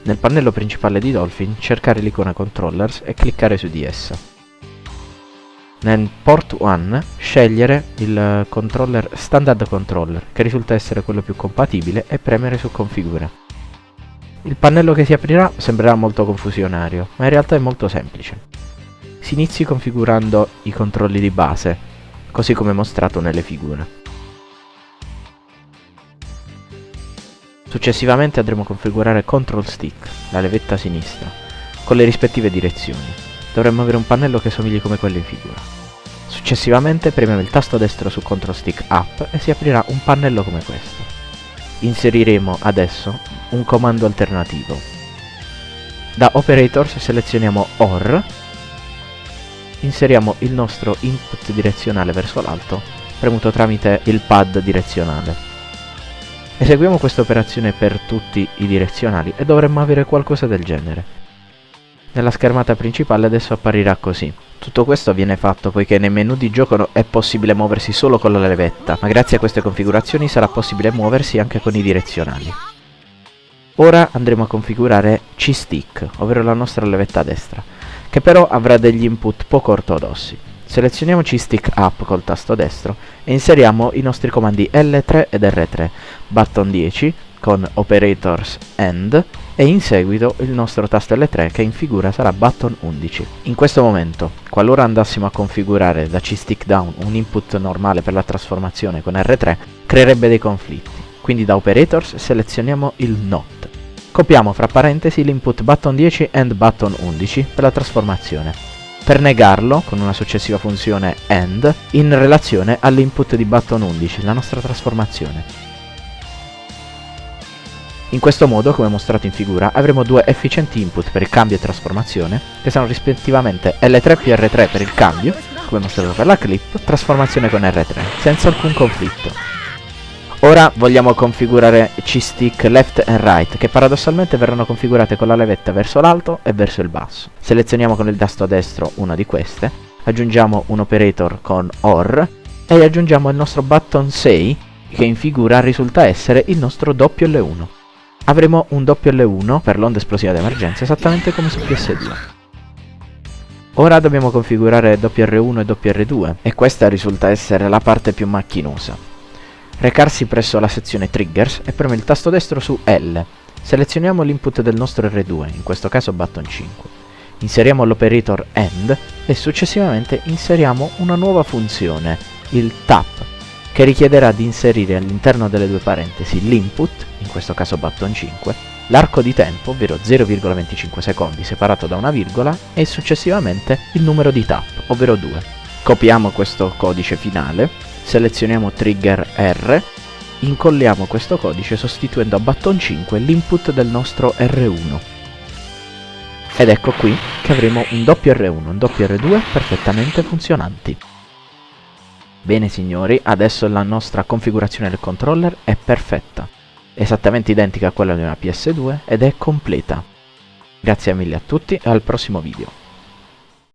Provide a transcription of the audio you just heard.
Nel pannello principale di Dolphin cercare l'icona Controllers e cliccare su di essa. Nel port 1 scegliere il controller Standard Controller, che risulta essere quello più compatibile, e premere su Configura. Il pannello che si aprirà sembrerà molto confusionario, ma in realtà è molto semplice. Si inizi configurando i controlli di base, così come mostrato nelle figure. Successivamente andremo a configurare Control Stick, la levetta sinistra, con le rispettive direzioni. Dovremmo avere un pannello che somigli come quello in figura. Successivamente premiamo il tasto destro su Control Stick Up e si aprirà un pannello come questo. Inseriremo adesso un comando alternativo. Da Operators selezioniamo OR, inseriamo il nostro input direzionale verso l'alto, premuto tramite il pad direzionale. Eseguiamo questa operazione per tutti i direzionali e dovremmo avere qualcosa del genere. Nella schermata principale adesso apparirà così. Tutto questo viene fatto poiché nei menu di gioco è possibile muoversi solo con la levetta, ma grazie a queste configurazioni sarà possibile muoversi anche con i direzionali. Ora andremo a configurare C-Stick, ovvero la nostra levetta destra, che però avrà degli input poco ortodossi. Selezioniamo C-Stick Up col tasto destro e inseriamo i nostri comandi L3 ed R3, button 10 con Operators AND e in seguito il nostro tasto L3 che in figura sarà button 11. In questo momento, qualora andassimo a configurare da C-Stick Down un input normale per la trasformazione con R3, creerebbe dei conflitti, quindi da Operators selezioniamo il NOT. Copiamo fra parentesi l'input button 10 and button 11 per la trasformazione, per negarlo con una successiva funzione AND in relazione all'input di button 11, la nostra trasformazione. In questo modo, come mostrato in figura, avremo due efficienti input per il cambio e trasformazione, che sono rispettivamente L3 più R3 per il cambio, come mostrato per la clip, trasformazione con R3, senza alcun conflitto. Ora vogliamo configurare C-Stick Left and Right, che paradossalmente verranno configurate con la levetta verso l'alto e verso il basso. Selezioniamo con il tasto destro una di queste, aggiungiamo un operator con OR e aggiungiamo il nostro button 6, che in figura risulta essere il nostro doppio L1. Avremo un doppio L1 per l'onda esplosiva d'emergenza, esattamente come su PS2. Ora dobbiamo configurare WR1 e WR2, e questa risulta essere la parte più macchinosa. Recarsi presso la sezione Triggers e premere il tasto destro su L. Selezioniamo l'input del nostro R2, in questo caso button 5. Inseriamo l'operator AND e successivamente inseriamo una nuova funzione, il TAP, che richiederà di inserire all'interno delle due parentesi l'input, in questo caso button 5, l'arco di tempo, ovvero 0,25 secondi separato da una virgola, e successivamente il numero di TAP, ovvero 2. Copiamo questo codice finale, selezioniamo trigger R, incolliamo questo codice sostituendo a button 5 l'input del nostro R1. Ed ecco qui che avremo un doppio R1 e un doppio R2 perfettamente funzionanti. Bene signori, adesso la nostra configurazione del controller è perfetta, esattamente identica a quella di una PS2 ed è completa. Grazie mille a tutti e al prossimo video.